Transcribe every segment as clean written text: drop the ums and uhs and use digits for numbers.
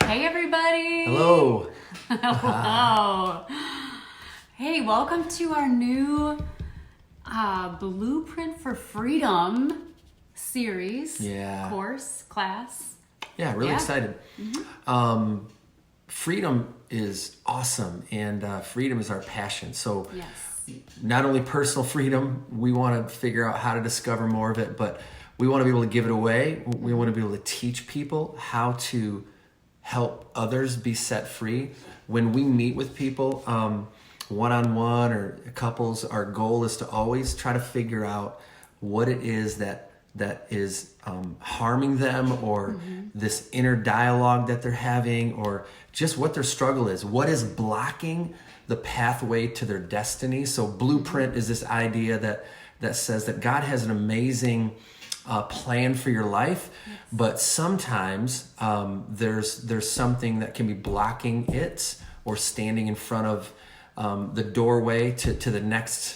Hey everybody! Hello! Hello! Hey, welcome to our new Blueprint for Freedom series, class. Yeah, really excited. Mm-hmm. Freedom is awesome, and freedom is our passion. So not only personal freedom, we want to figure out how to discover more of it, but we want to be able to give it away. We want to be able to teach people how to help others be set free. When we meet with people one-on-one or couples, our goal is to always try to figure out what it is that is harming them, or this inner dialogue that they're having, or just what their struggle is. What is blocking the pathway to their destiny? So Blueprint is this idea that says that God has an amazing plan for your life, but sometimes there's something that can be blocking it or standing in front of the doorway to the next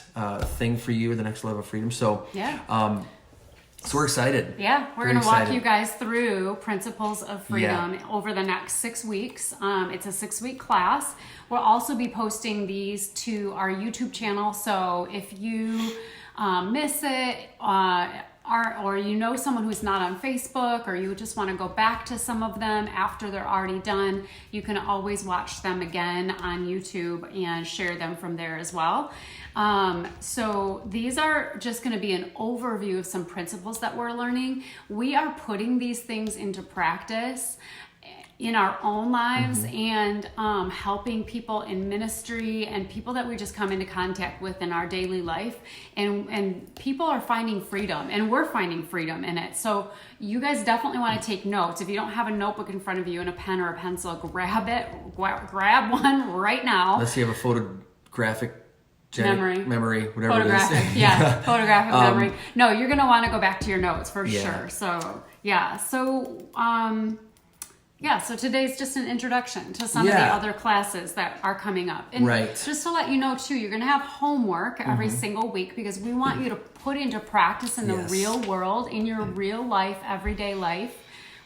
thing for you, the next level of freedom. So so we're excited. Yeah, we're going to walk you guys through Principles of Freedom over the next 6 weeks. It's a 6-week class. We'll also be posting these to our YouTube channel. So if you miss it, or you know someone who's not on Facebook, or you just want to go back to some of them after they're already done, you can always watch them again on YouTube and share them from there as well. So these are just going to be an overview of some principles that we're learning. We are putting these things into practice in our own lives and helping people in ministry and people that we just come into contact with in our daily life. And people are finding freedom, and we're finding freedom in it. So you guys definitely want to take notes. If you don't have a notebook in front of you and a pen or a pencil, grab it. Grab one right now. Unless you have a photographic memory, whatever photographic, it is. Photographic memory. No, you're going to want to go back to your notes for sure. So, so today's just an introduction to some of the other classes that are coming up. And just to let you know too, you're going to have homework every single week, because we want you to put into practice in the real world, in your real life, everyday life.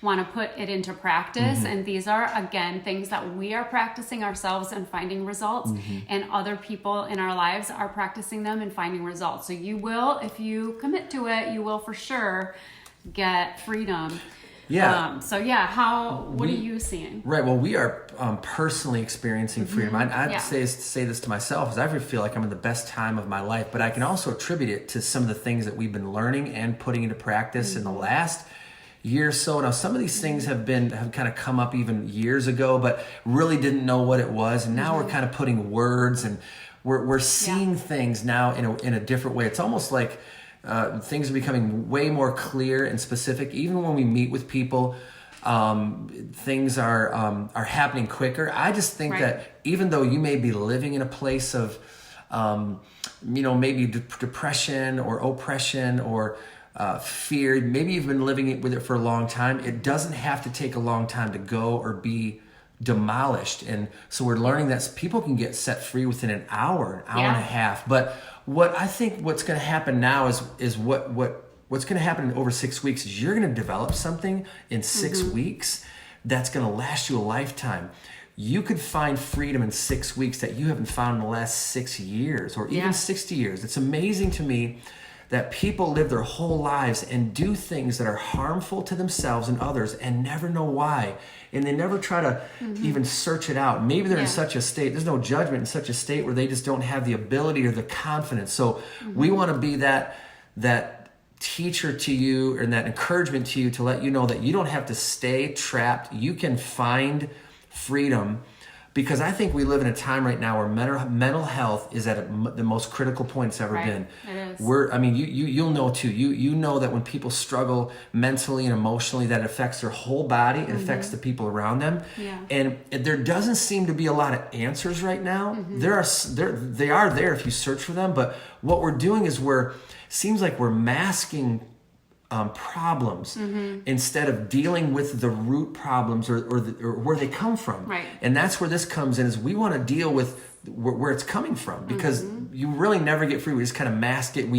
Want to put it into practice. And these are, again, things that we are practicing ourselves and finding results, and other people in our lives are practicing them and finding results. So you will, if you commit to it, you will for sure get freedom. What are you seeing? Right. Well, we are personally experiencing freedom. I'd say this to myself, is I feel like I'm in the best time of my life, but I can also attribute it to some of the things that we've been learning and putting into practice in the last year or so. Now, some of these things have kind of come up even years ago, but really didn't know what it was. And now we're kind of putting words, and we're seeing things now in a different way. It's almost like things are becoming way more clear and specific. Even when we meet with people, things are happening quicker. I just think that even though you may be living in a place of, maybe depression or oppression or fear, maybe you've been living with it for a long time, it doesn't have to take a long time to go or be demolished. And so we're learning that people can get set free within an hour and a half. But what I think what's going to happen now is what's going to happen over 6 weeks is you're going to develop something in 6 weeks that's going to last you a lifetime. You could find freedom in 6 weeks that you haven't found in the last 6 years or even 60 years. It's amazing to me that people live their whole lives and do things that are harmful to themselves and others and never know why. And they never try to even search it out. Maybe they're in such a state, there's no judgment, in such a state where they just don't have the ability or the confidence. So we want to be that teacher to you, and that encouragement to you, to let you know that you don't have to stay trapped. You can find freedom. Because I think we live in a time right now where mental health is at the most critical point it's ever been. It is. You'll know too. You know that when people struggle mentally and emotionally, that it affects their whole body. It affects the people around them. Yeah. And there doesn't seem to be a lot of answers right now. They are there if you search for them. But what we're doing is seems like we're masking problems instead of dealing with the root problems or where they come from. Right. And that's where this comes in, is we want to deal with where it's coming from, because you really never get free. We just kind of mask it.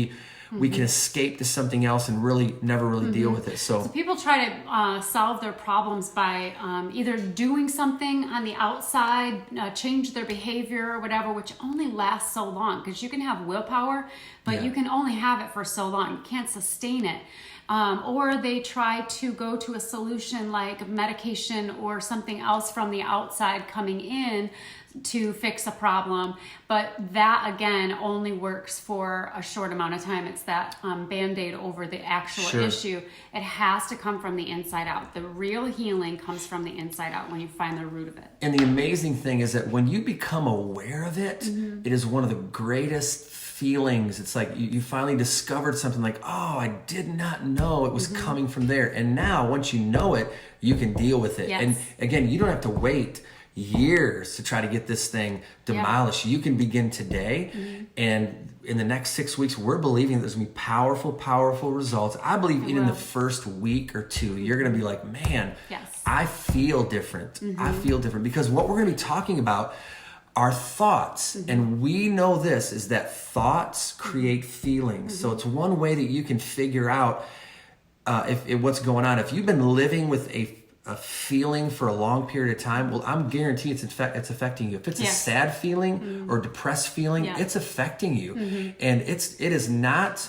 we can escape to something else and really never really deal with it. So people try to solve their problems by either doing something on the outside, change their behavior or whatever, which only lasts so long, because you can have willpower, but you can only have it for so long. You can't sustain it. Or they try to go to a solution like medication or something else from the outside coming in to fix a problem. But that, again, only works for a short amount of time. It's that Band-Aid over the actual issue. It has to come from the inside out. The real healing comes from the inside out when you find the root of it. And the amazing thing is that when you become aware of it, it is one of the greatest feelings. It's like you finally discovered something like, oh, I did not know it was coming from there. And now once you know it, you can deal with it. And again, you don't have to wait years to try to get this thing demolished. You can begin today. And in the next 6 weeks, we're believing there's going to be powerful, powerful results. I believe even in the first week or two, you're going to be like, man, I feel different. I feel different, because what we're going to be talking about are thoughts. And we know this is that thoughts create feelings. So it's one way that you can figure out if what's going on. If you've been living with a feeling for a long period of time, well, I'm guaranteed it's affecting you. If it's a sad feeling or depressed feeling, it's affecting you. And it is not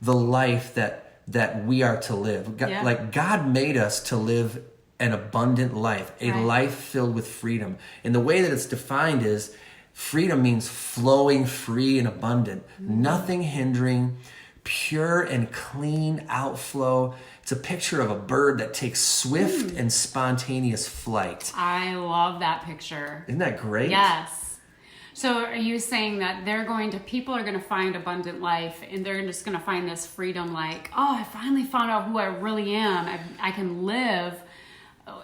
the life that we are to live. Like God made us to live an abundant life, a life filled with freedom. And the way that it's defined is freedom means flowing free and abundant, nothing hindering, pure and clean outflow. It's a picture of a bird that takes swift and spontaneous flight. I love that picture. Isn't that great? Yes. So are you saying that people are going to find abundant life, and they're just going to find this freedom, like, oh, I finally found out who I really am. I can live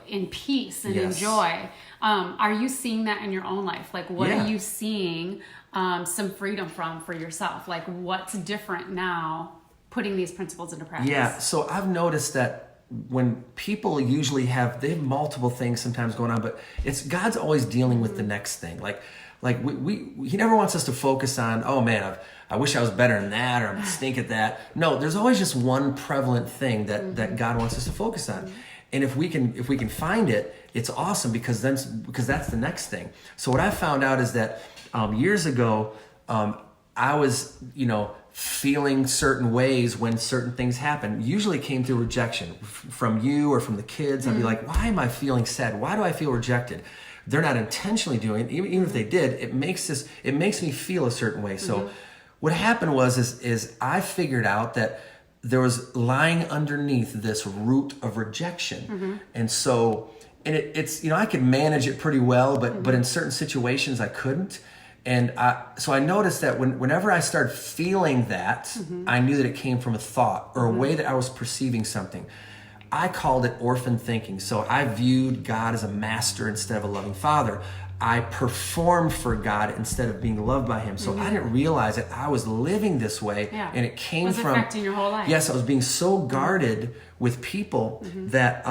in peace and enjoy. Are you seeing that in your own life? Like, what are you seeing some freedom from for yourself? Like, what's different now putting these principles into practice? Yeah, so I've noticed that when people usually they have multiple things sometimes going on, but God's always dealing with the next thing. Like He never wants us to focus on, oh man, I wish I was better than that, or I'm stink at that. No, there's always just one prevalent thing that God wants us to focus on. And if we can find it, it's awesome, because that's the next thing. So what I found out is that years ago, I was, feeling certain ways when certain things happen. Usually came through rejection from you or from the kids. I'd be like, why am I feeling sad? Why do I feel rejected? They're not intentionally doing it. Even if they did, it makes me feel a certain way. So what happened is I figured out that there was lying underneath this root of rejection. And so, it's, I could manage it pretty well, but in certain situations I couldn't. And so I noticed that whenever I started feeling that, I knew that it came from a thought or a way that I was perceiving something. I called it orphan thinking. So I viewed God as a master instead of a loving father. I performed for God instead of being loved by Him. So I didn't realize that I was living this way, and it came from affecting your whole life. Yes, I was being so guarded with people that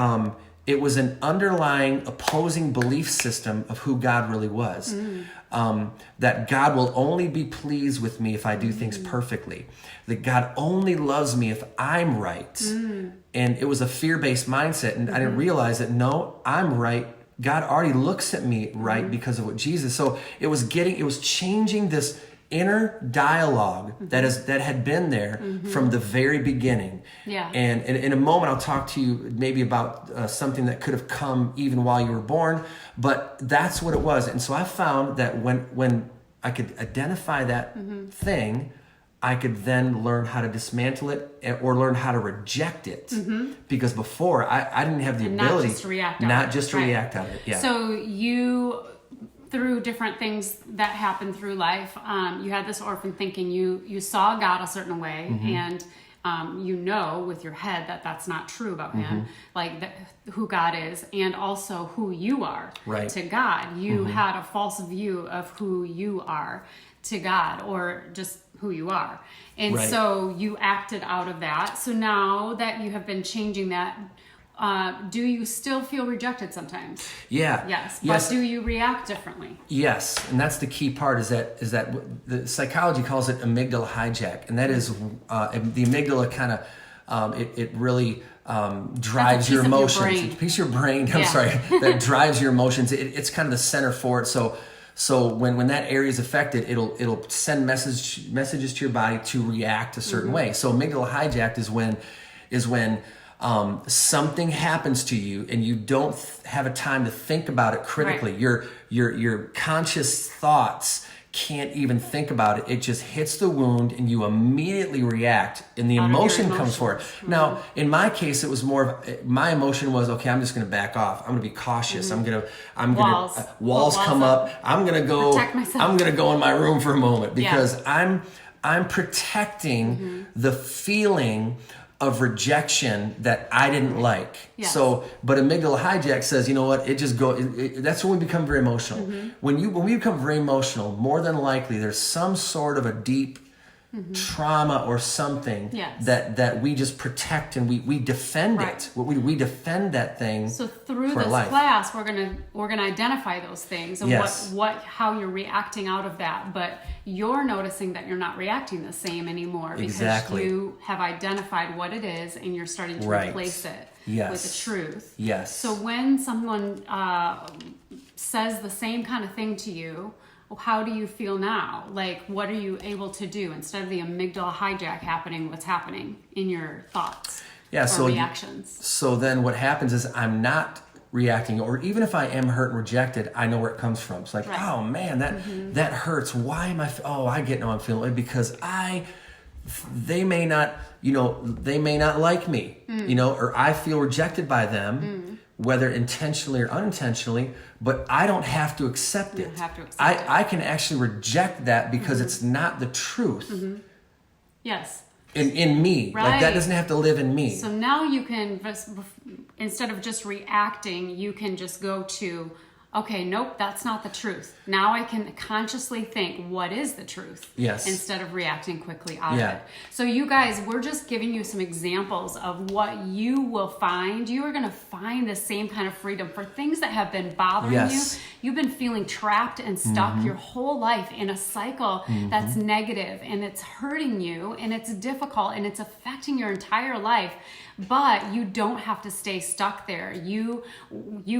it was an underlying opposing belief system of who God really was. That God will only be pleased with me if I do things perfectly. That God only loves me if I'm right. And it was a fear-based mindset, and I didn't realize that, no, I'm right. God already looks at me right because of what Jesus. So it was changing this inner dialogue that had been there from the very beginning. And in a moment, I'll talk to you maybe about something that could have come even while you were born, but that's what it was. And so I found that when I could identify that thing, I could then learn how to dismantle it or learn how to reject it. Because before, I didn't have the ability. Not just to react out of it. Yeah. So you, through different things that happened through life, you had this orphan thinking. You saw God a certain way, and with your head that that's not true about Him, like who God is, and also who you are to God. You had a false view of who you are to God, or just who you are. And so you acted out of that. So now that you have been changing that, do you still feel rejected sometimes? Yeah. Yes. Yes. But do you react differently? Yes, and that's the key part. Is that the psychology calls it amygdala hijack, and that is the amygdala kind of it really drives your emotions. It's a piece of your brain. I'm sorry, that drives your emotions. It's kind of the center for it. So when that area is affected, it'll send messages to your body to react a certain way. So amygdala hijacked is when something happens to you and you don't have a time to think about it critically. Right. Your conscious thoughts can't even think about it. It just hits the wound and you immediately react, and the emotion comes for it. Now, in my case, it was more of my emotion was, okay, I'm just going to back off. I'm going to be cautious. I'm going to walls come up. I'm going to go. I'm going to go in my room for a moment because I'm protecting the feeling of rejection that I didn't like. Yes. So, but amygdala hijack says, you know what? That's when we become very emotional. When we become very emotional, more than likely there's some sort of a deep trauma or something that we just protect and we defend it. We defend that thing. So through this class, we're gonna identify those things and how you're reacting out of that. But you're noticing that you're not reacting the same anymore because you have identified what it is and you're starting to replace it with the truth. Yes. So when someone says the same kind of thing to you, how do you feel now? Like, what are you able to do instead of the amygdala hijack happening? What's happening in your thoughts or reactions? So then what happens is I'm not reacting, or even if I am hurt and rejected, I know where it comes from. It's like, oh man, that hurts. Why am I? I get how I'm feeling because they may not like me, or I feel rejected by them. Whether intentionally or unintentionally, but I don't have to accept it. I can actually reject that because it's not the truth. Yes. In me. Like that doesn't have to live in me. So now you can, instead of just reacting, you can just go to, okay, nope, that's not the truth. Now I can consciously think, what is the truth? Yes. Instead of reacting quickly out of it. So you guys, we're just giving you some examples of what you will find. You are going to find the same kind of freedom for things that have been bothering you. You've been feeling trapped and stuck your whole life in a cycle that's negative and it's hurting you and it's difficult and it's affecting your entire life. But you don't have to stay stuck there. You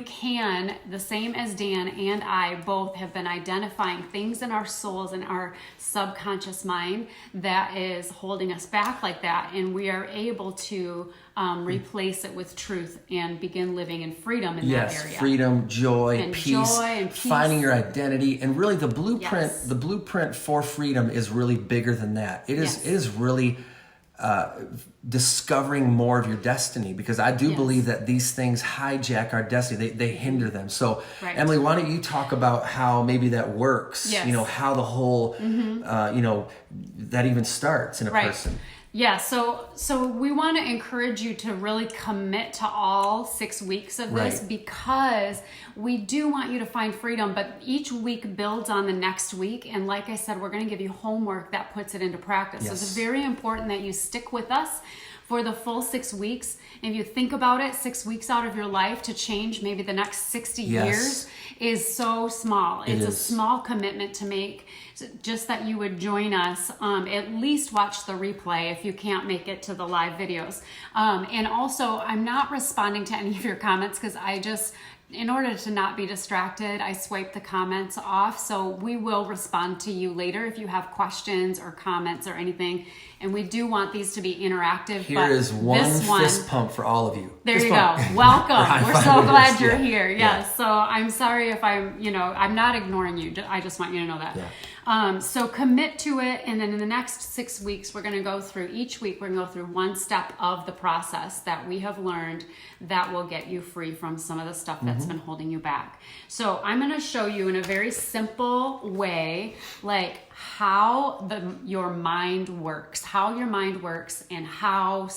can, the same as Dan and I both have been identifying things in our souls and our subconscious mind that is holding us back like that. And we are able to replace it with truth and begin living in freedom in that area. Yes, freedom, joy, and peace, finding your identity. And really the blueprint for freedom is really bigger than that. It is really discovering more of your destiny, because I do believe that these things hijack our destiny. They hinder them. So Emily, why don't you talk about how maybe that works? How the whole that even starts in a person. Yeah, so we want to encourage you to really commit to all 6 weeks of this, because we do want you to find freedom, but each week builds on the next week. And like I said, we're going to give you homework that puts it into practice. So it's very important that you stick with us for the full 6 weeks. If you think about it, 6 weeks out of your life to change maybe the next 60 years is so small. It's a small commitment to make. Just that you would join us, at least watch the replay if you can't make it to the live videos. And also, I'm not responding to any of your comments because in order to not be distracted, I swipe the comments off. So we will respond to you later if you have questions or comments or anything. And we do want these to be interactive. Here is one fist pump for all of you. There you go. Welcome. We're so glad you're here. Yes. So I'm sorry if I'm not ignoring you. I just want you to know that. So commit to it. And then in the next 6 weeks, we're going to go through each week. We're going to go through one step of the process that we have learned that will get you free from some of the stuff that's been holding you back. So I'm going to show you in a very simple way, like how your mind works, and how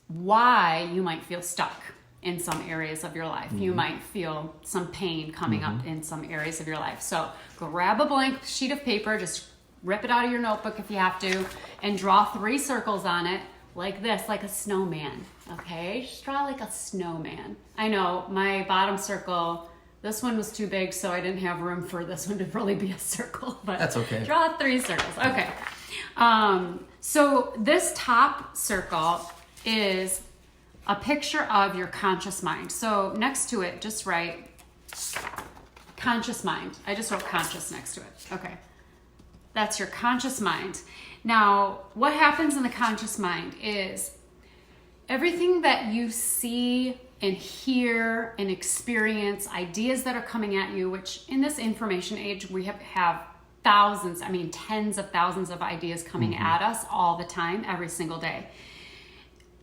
why you might feel stuck in some areas of your life. You might feel some pain coming up in some areas of your life. So grab a blank sheet of paper, just rip it out of your notebook if you have to, and draw 3 circles on it. like this, like a snowman. Okay, just draw like a snowman. I know my bottom circle, this one was too big, so I didn't have room for this one to really be a circle, but that's okay. Draw 3 circles. Okay. So this top circle is a picture of your conscious mind. So next to it, just write conscious mind. I just wrote conscious next to it. Okay. That's your conscious mind. Now, what happens in the conscious mind is everything that you see and hear and experience, ideas that are coming at you, which in this information age, we have thousands, I mean, tens of thousands of ideas coming at us all the time, every single day.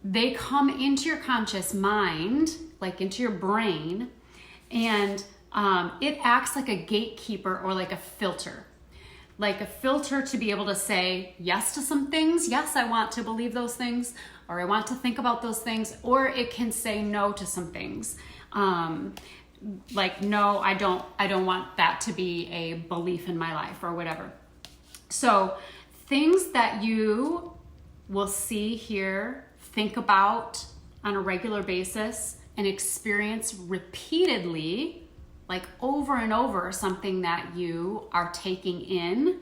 They come into your conscious mind, like into your brain, and it acts like a gatekeeper or like a filter. Like a filter to be able to say yes to some things. Yes, I want to believe those things, or I want to think about those things, or it can say no to some things. Like, no, I don't want that to be a belief in my life or whatever. So things that you will see, hear, think about on a regular basis and experience repeatedly, like over and over, something that you are taking in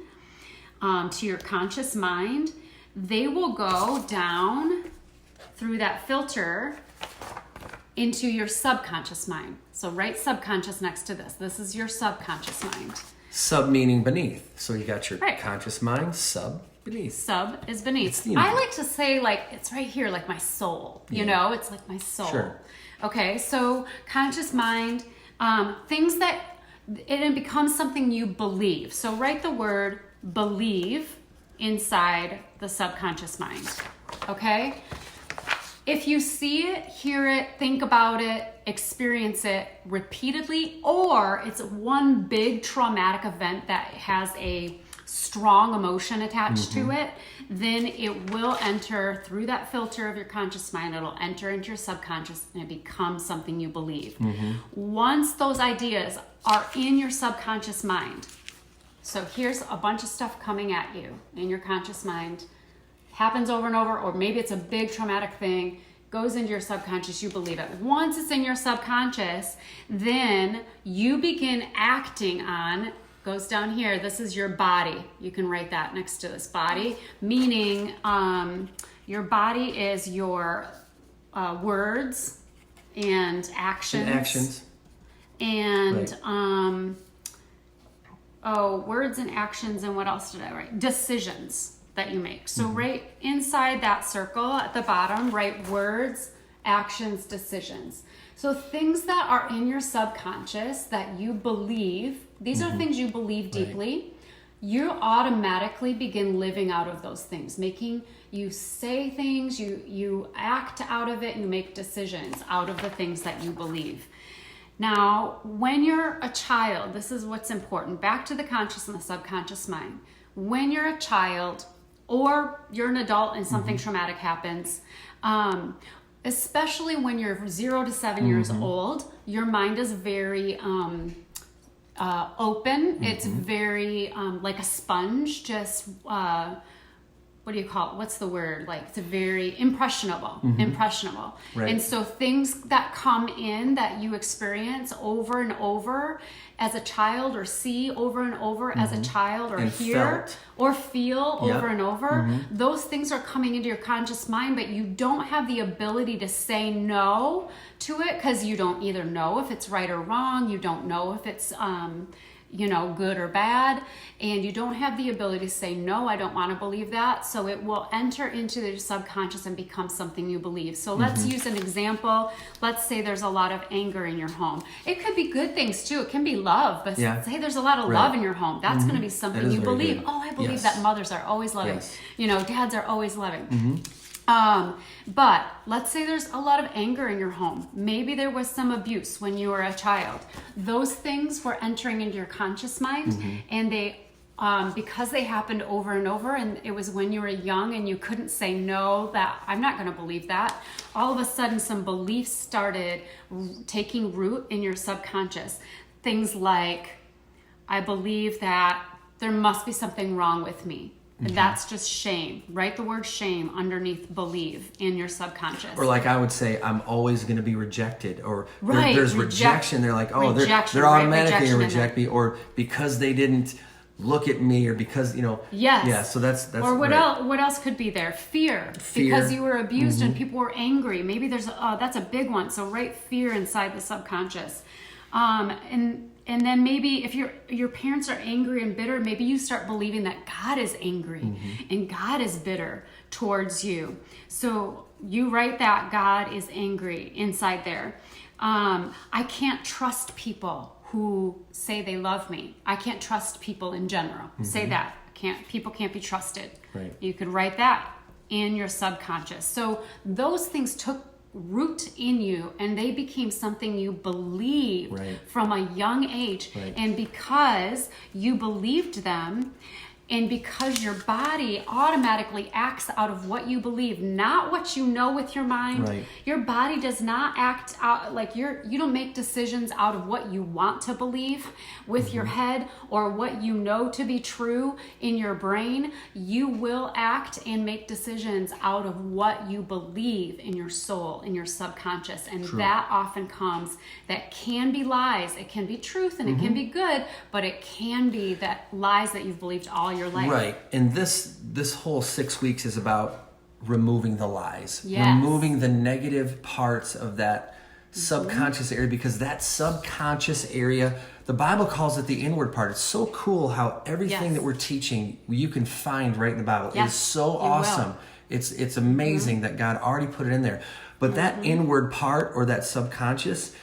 to your conscious mind, they will go down through that filter into your subconscious mind. So write subconscious next to this. This is your subconscious mind. Sub meaning beneath. So you got your conscious mind, sub beneath. Sub is beneath. I like to say like it's right here, like my soul. You know, it's like my soul. Sure. Okay, so conscious mind, things that it becomes something you believe. So write the word believe inside the subconscious mind. Okay? If you see it, hear it, think about it, experience it repeatedly, or it's one big traumatic event that has a strong emotion attached to it, then it will enter through that filter of your conscious mind. It'll enter into your subconscious and it becomes something you believe. Once those ideas are in your subconscious mind, so here's a bunch of stuff coming at you in your conscious mind, happens over and over, or maybe it's a big traumatic thing, goes into your subconscious, you believe it. Once it's in your subconscious, then you begin acting on, goes down here, this is your body. You can write that next to this body, meaning your body is your words and actions. And words and actions, and what else did I write? Decisions that you make. So right inside that circle at the bottom, write words, actions, decisions. So things that are in your subconscious that you believe, these are things you believe deeply, you automatically begin living out of those things, making you say things, you act out of it, and you make decisions out of the things that you believe. Now, when you're a child, this is what's important. Back to the conscious and the subconscious mind. When you're a child, or you're an adult and something traumatic happens, especially when you're 0 to 7 years old, your mind is very open. It's very like a sponge, just what do you call it? What's the word? Like it's a very impressionable. Right. And so things that come in that you experience over and over as a child, or see over and over as a child, or and hear felt. or feel over and over, those things are coming into your conscious mind, but you don't have the ability to say no to it because you don't either know if it's right or wrong. You don't know if it's good or bad, and you don't have the ability to say, no, I don't want to believe that. So it will enter into the subconscious and become something you believe. So let's use an example. Let's say there's a lot of anger in your home. It could be good things too. It can be love, but say there's a lot of love in your home. That's going to be something you believe. Good. Oh, I believe that mothers are always loving. Dads are always loving. But let's say there's a lot of anger in your home. Maybe there was some abuse when you were a child. Those things were entering into your conscious mind, and they, because they happened over and over, and it was when you were young and you couldn't say no, that I'm not going to believe that. All of a sudden, some beliefs started taking root in your subconscious. Things like, I believe that there must be something wrong with me. That's just shame. Write the word shame underneath believe in your subconscious. Or like I would say, I'm always going to be rejected. Or Right. there's rejection. They're like, oh, Rejection, they're right? automatically going to Rejection in reject me. Or because they didn't look at me, or because, Yes. Yeah, so that's or what right. else? What else could be there? Fear. Because you were abused and people were angry. Maybe there's that's a big one. So write fear inside the subconscious, and then maybe if your parents are angry and bitter, maybe you start believing that God is angry and God is bitter towards you. So you write that God is angry inside there. I can't trust people who say they love me. I can't trust people in general. Say that. People can't be trusted. Right. You could write that in your subconscious. So those things took root in you and they became something you believed from a young age. Right. And because you believed them, and because your body automatically acts out of what you believe, not what you know with your mind. Your body does not act out like you don't make decisions out of what you want to believe with your head or what you know to be true in your brain. You will act and make decisions out of what you believe in your soul, in your subconscious. And that often comes, that can be lies. It can be truth and it can be good, but it can be that lies that you've believed all your life. Right. And this whole 6 weeks is about removing the lies, Yes. removing the negative parts of that subconscious area, because that subconscious area, the Bible calls it the inward part. It's so cool how everything that we're teaching, you can find right in the Bible. It's so awesome. It's amazing that God already put it in there. But that inward part, or that subconscious,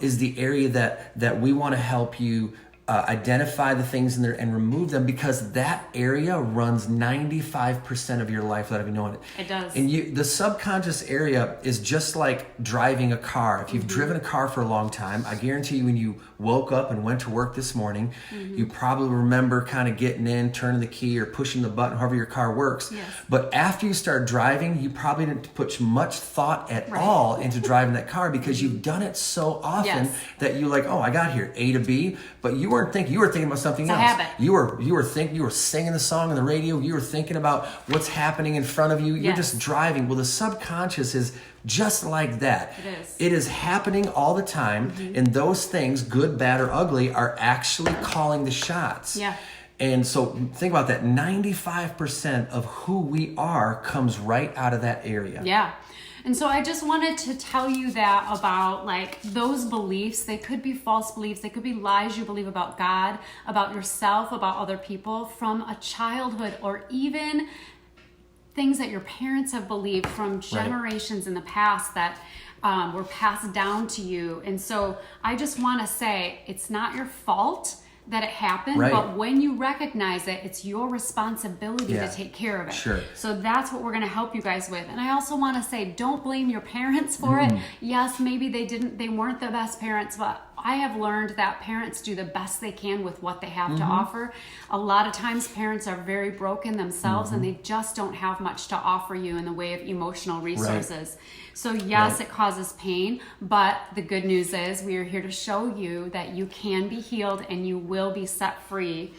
is the area that we want to help you identify the things in there and remove them, because that area runs 95% of your life without even knowing it. It does. And the subconscious area is just like driving a car. If you've driven a car for a long time, I guarantee you when you woke up and went to work this morning, you probably remember kind of getting in, turning the key or pushing the button, however your car works. Yes. But after you start driving, you probably didn't put much thought at all into driving that car, because you've done it so often that you're like, oh, I got here, A to B, but you weren't thinking. You were thinking about something else. A habit. You were singing the song on the radio. You were thinking about what's happening in front of you. You're just driving. Well, the subconscious is just like that. It is. It is happening all the time, and those things, good, bad, or ugly, are actually calling the shots. Yeah. And so think about that. 95% of who we are comes right out of that area. Yeah. And so I just wanted to tell you that about like those beliefs. They could be false beliefs. They could be lies you believe about God, about yourself, about other people from a childhood, or even things that your parents have believed from generations in the past that were passed down to you. And so I just want to say it's not your fault that it happened, but when you recognize it, it's your responsibility to take care of it. Sure. So that's what we're going to help you guys with. And I also want to say, don't blame your parents for it. Yes, maybe they weren't the best parents, but I have learned that parents do the best they can with what they have to offer. A lot of times parents are very broken themselves and they just don't have much to offer you in the way of emotional resources. So yes, it causes pain, but the good news is we are here to show you that you can be healed and you will be set free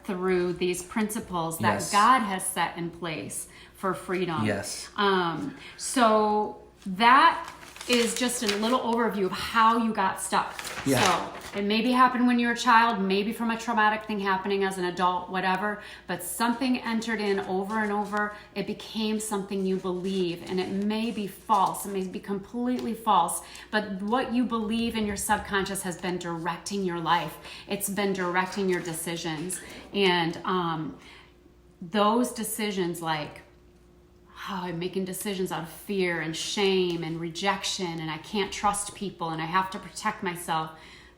through these principles that God has set in place for freedom. Yes. So that is just a little overview of how you got stuck. Yeah. So it maybe happened when you were a child, maybe from a traumatic thing happening as an adult, whatever, but something entered in over and over. It became something you believe, and it may be false. It may be completely false, but what you believe in your subconscious has been directing your life. It's been directing your decisions. And those decisions, like, I'm making decisions out of fear and shame and rejection, and I can't trust people and I have to protect myself.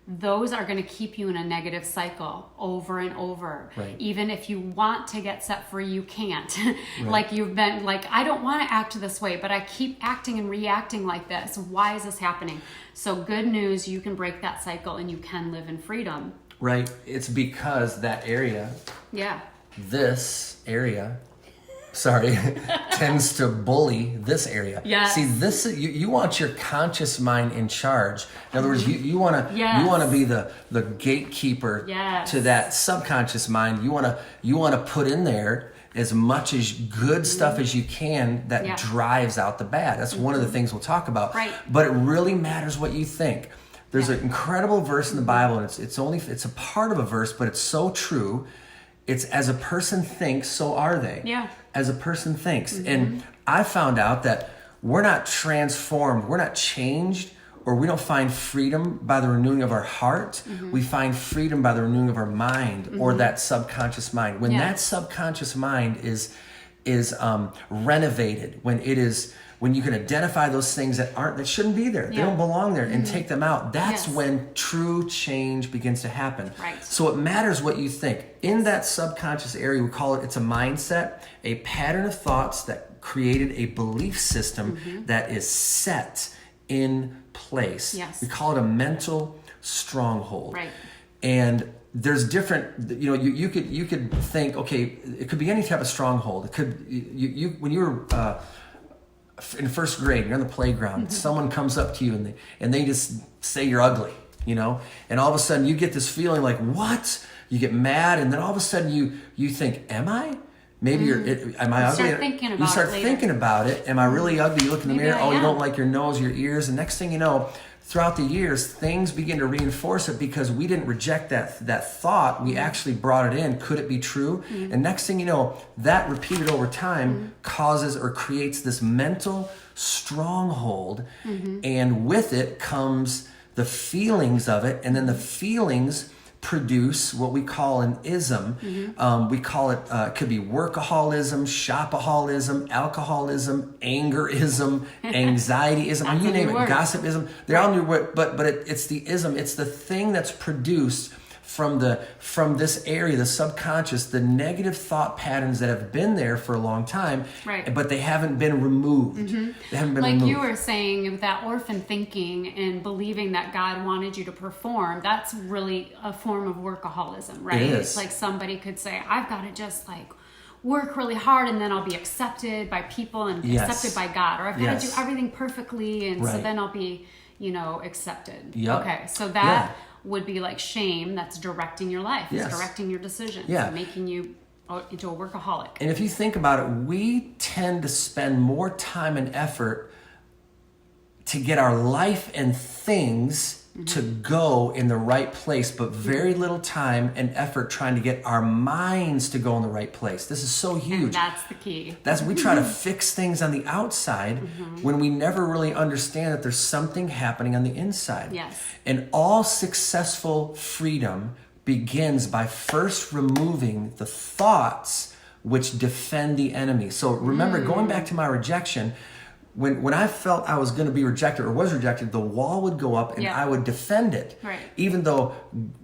Those are going to keep you in a negative cycle over and over. Even if you want to get set free, you can't. Like you've been like, I don't want to act this way, but I keep acting and reacting like this. Why is this happening? So good news, you can break that cycle and you can live in freedom. Right. It's because that area, this area, tends to bully this area. Yes. See, this you want your conscious mind in charge. In other words, you want to be the gatekeeper to that subconscious mind. You want to put in there as much as good stuff as you can that drives out the bad. That's one of the things we'll talk about. Right. But it really matters what you think. There's an incredible verse in the Bible, and it's a part of a verse, but it's so true. It's as a person thinks, so are they. Yeah. As a person thinks. And I found out that we're not transformed, we're not changed, or we don't find freedom by the renewing of our heart. We find freedom by the renewing of our mind or that subconscious mind. When that subconscious mind is renovated, when you can identify those things that shouldn't be there, they don't belong there, and take them out, that's when true change begins to happen. Right. So it matters what you think. In that subconscious area, we call it's a mindset, a pattern of thoughts that created a belief system that is set in place. Yes. We call it a mental stronghold. Right. And there's different, you could think, okay, it could be any type of stronghold. It could, when you were in first grade, you're on the playground, someone comes up to you and they just say you're ugly, and all of a sudden you get this feeling like, what? You get mad, and then all of a sudden you think, am I? Maybe am I ugly? You start thinking about it. Am I really ugly? You look in the mirror. You don't like your nose, your ears, and next thing you know, throughout the years, things begin to reinforce it because we didn't reject that thought. We actually brought it in. Could it be true? And next thing you know, that repeated over time causes or creates this mental stronghold. And with it comes the feelings of it. And then the feelings produce what we call an ism. We call it, could be workaholism, shopaholism, alcoholism, angerism, anxietyism, you name it, gossipism. They're all new words, but it's the ism. It's the thing that's produced from this area, the subconscious, the negative thought patterns that have been there for a long time, but they haven't been removed. They haven't been removed. Like you were saying, with that orphan thinking and believing that God wanted you to perform, that's really a form of workaholism, right? It is. It's like somebody could say, I've got to just work really hard and then I'll be accepted by people and accepted by God, or I've got to do everything perfectly and so then I'll be, accepted. Yep. Okay, so that would be like shame that's directing your life, it's directing your decisions, making you into a workaholic. And if you think about it, we tend to spend more time and effort to get our life and things to go in the right place, but very little time and effort trying to get our minds to go in the right place. This is so huge. And that's the key. We try to fix things on the outside when we never really understand that there's something happening on the inside. Yes. And all successful freedom begins by first removing the thoughts which defend the enemy. So remember, going back to my rejection, when I felt I was going to be rejected or was rejected, the wall would go up and I would defend it. Right. Even though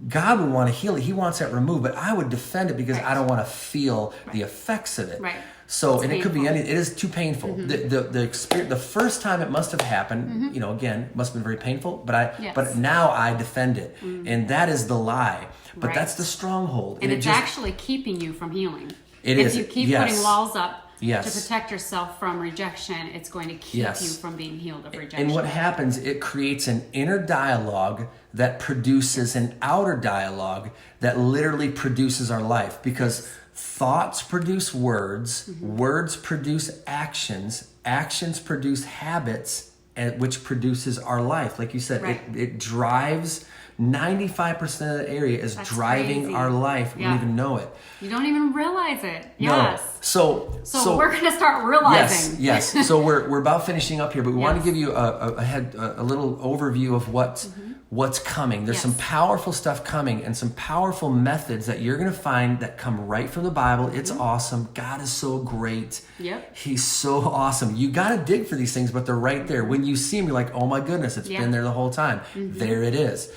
God would want to heal it, He wants that removed, but I would defend it because I don't want to feel the effects of it. Right. So, it's and painful. It could be it is too painful. The experience, the first time it must have happened, again, it must have been very painful, but now I defend it. And that is the lie. But that's the stronghold. And it's actually keeping you from healing. If you keep putting walls up to protect yourself from rejection, it's going to keep you from being healed of rejection. And what happens, it creates an inner dialogue that produces an outer dialogue that literally produces our life. Because thoughts produce words, words produce actions, actions produce habits, which produces our life. Like you said, it drives 95% of the area is driving our life. We don't even know it. You don't even realize it. Yes. No. So we're going to start realizing. Yes. So we're about finishing up here, but we want to give you a little overview of what's coming. There's some powerful stuff coming and some powerful methods that you're going to find that come right from the Bible. It's awesome. God is so great. Yep. He's so awesome. You got to dig for these things, but they're right there. When you see them, you're like, oh my goodness, it's been there the whole time. There it is.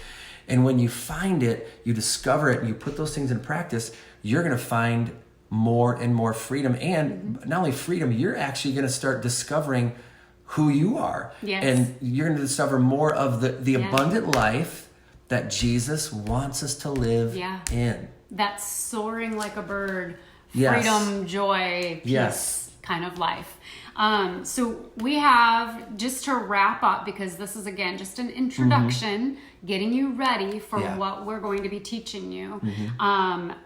And when you find it, you discover it, and you put those things in practice, you're going to find more and more freedom. And not only freedom, you're actually going to start discovering who you are. Yes. And you're going to discover more of the abundant life that Jesus wants us to live in. That's soaring like a bird, freedom, joy, peace kind of life. So we have, just to wrap up, because this is again just an introduction, getting you ready for what we're going to be teaching you.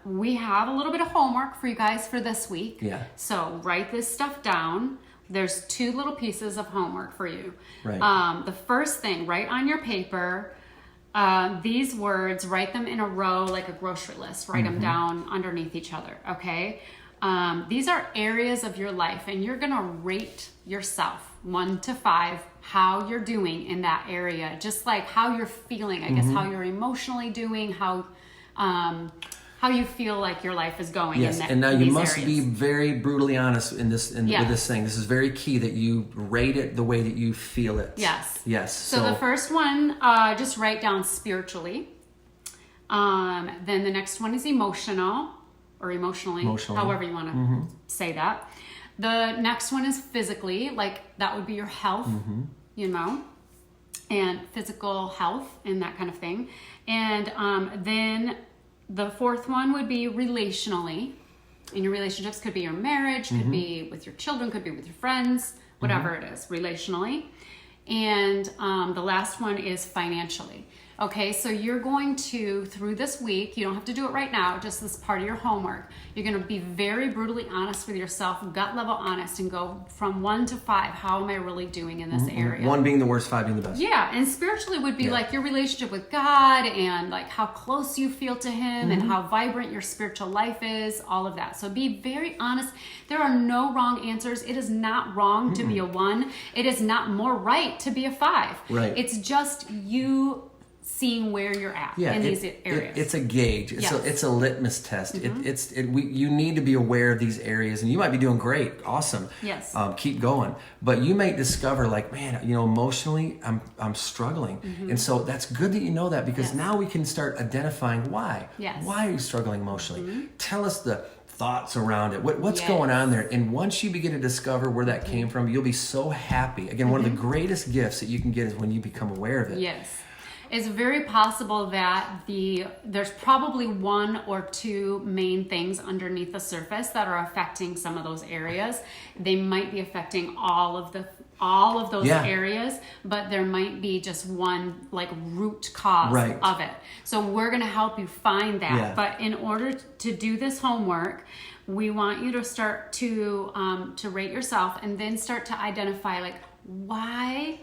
We have a little bit of homework for you guys for this week. So write this stuff down. There's 2 little pieces of homework for you. The first thing, write on your paper these words, write them in a row like a grocery list. Write them down underneath each other, okay? These are areas of your life, and you're gonna rate yourself 1 to 5 how you're doing in that area, just like how you're feeling, I guess, how you're emotionally doing, how you feel like your life is going. Yes, and now you must be very brutally honest with this thing. This is very key that you rate it the way that you feel it. Yes. So the first one, just write down spiritually. Then the next one is emotional. Or emotionally, however you want to say that. The next one is physically, like that would be your health, you know, and physical health and that kind of thing. And then the fourth one would be relationally. In your relationships, could be your marriage, could be with your children, could be with your friends, whatever it is, relationally. And the last one is financially. Okay, so you're going to, through this week, you don't have to do it right now, just this part of your homework. You're going to be very brutally honest with yourself, gut level honest, and go from 1 to 5. How am I really doing in this area? 1 being the worst, 5 being the best. Yeah, and spiritually would be like your relationship with God, and like how close you feel to Him, and how vibrant your spiritual life is, all of that. So be very honest. There are no wrong answers. It is not wrong to be a 1. It is not more right to be a 5. Right. It's just you seeing where you're at in these areas. It's a gauge. It's a litmus test. You need to be aware of these areas, and you might be doing great, awesome. Yes. Keep going, but you may discover, like, man, you know, emotionally, I'm struggling, and so that's good that you know that, because now we can start identifying why. Why are you struggling emotionally? Tell us the thoughts around it. What's going on there? And once you begin to discover where that came from, you'll be so happy. Again, one of the greatest gifts that you can get is when you become aware of it. Yes. It's very possible that there's probably 1 or 2 main things underneath the surface that are affecting some of those areas. They might be affecting all of those areas, but there might be just one like root cause of it. So we're going to help you find that. But in order to do this homework, we want you to start to rate yourself, and then start to identify, like, why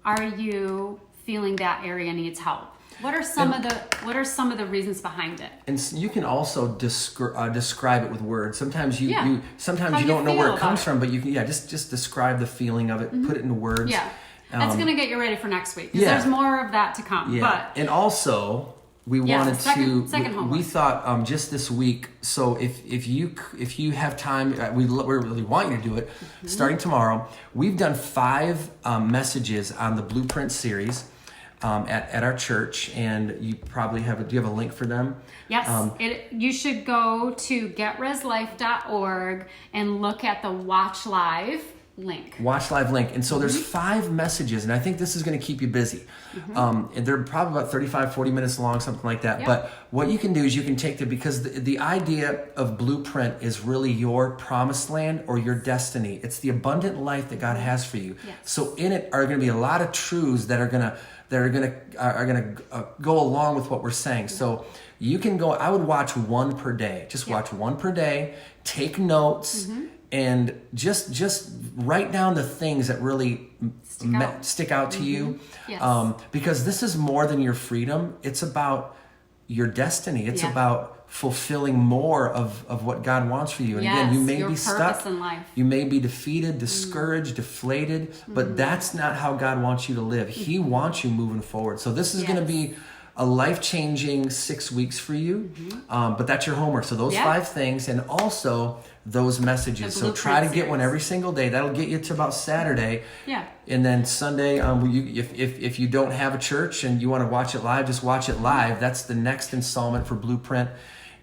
are you feeling that area needs help? What are some of the reasons behind it? And you can also describe it with words. Sometimes you don't know where it comes from, but you can just describe the feeling of it, put it into words. Yeah, that's going to get you ready for next week, because there's more of that to come. But and also we wanted second homework. We thought just this week. So if you have time, we really want you to do it. Starting tomorrow, we've done 5 messages on the Blueprint series. At our church, and you probably do you have a link for them? Yes, you should go to getreslife.org and look at the Watch Live link. Watch Live link. And so there's 5 messages, and I think this is going to keep you busy. And they're probably about 35, 40 minutes long, something like that. But what you can do is you can take because the idea of Blueprint is really your promised land or your destiny. It's the abundant life that God has for you. So in it are going to be a lot of truths that are going to go along with what we're saying. So you can go, I would watch 1 per day. Just watch 1 per day, take notes, and just write down the things that really stick out to you. Because this is more than your freedom. It's about your destiny. It's about fulfilling more of what God wants for you. And again, you may be stuck. In life. You may be defeated, discouraged, deflated, but that's not how God wants you to live. He wants you moving forward. So this is going to be a life-changing 6 weeks for you. But that's your homework. So those 5 things, and also those messages. So try to get one every single day. That'll get you to about Saturday. And then Sunday, if you don't have a church and you want to watch it live, just watch it live. That's the next installment for Blueprint.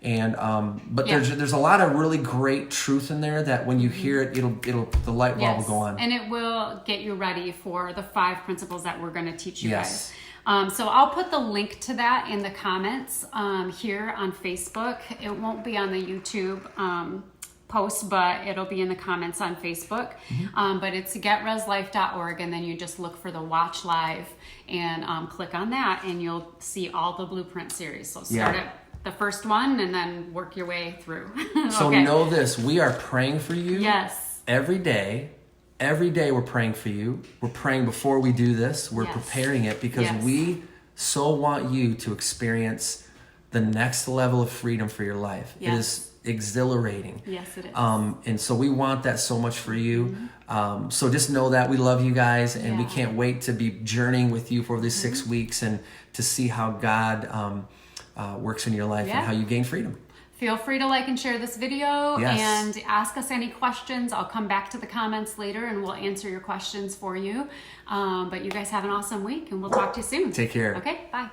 And but there's a lot of really great truth in there that when you hear it, it'll the light bulb will go on, and it will get you ready for the 5 principles that we're going to teach you guys. So I'll put the link to that in the comments here on Facebook. It won't be on the YouTube post, but it'll be in the comments on Facebook. But it's getreslife.org, and then you just look for the Watch Live and click on that, and you'll see all the blueprint series. So start at the first one and then work your way through. So know this, we are praying for you. Yes. Every day. Every day we're praying for you. We're praying before we do this. We're preparing it because we so want you to experience the next level of freedom for your life. It is exhilarating. Yes, it is. And so we want that so much for you. So just know that we love you guys, and we can't wait to be journeying with you for these 6 weeks and to see how God works in your life and how you gain freedom. Feel free to like and share this video and ask us any questions. I'll come back to the comments later and we'll answer your questions for you. But you guys have an awesome week, and we'll talk to you soon. Take care. Okay, bye.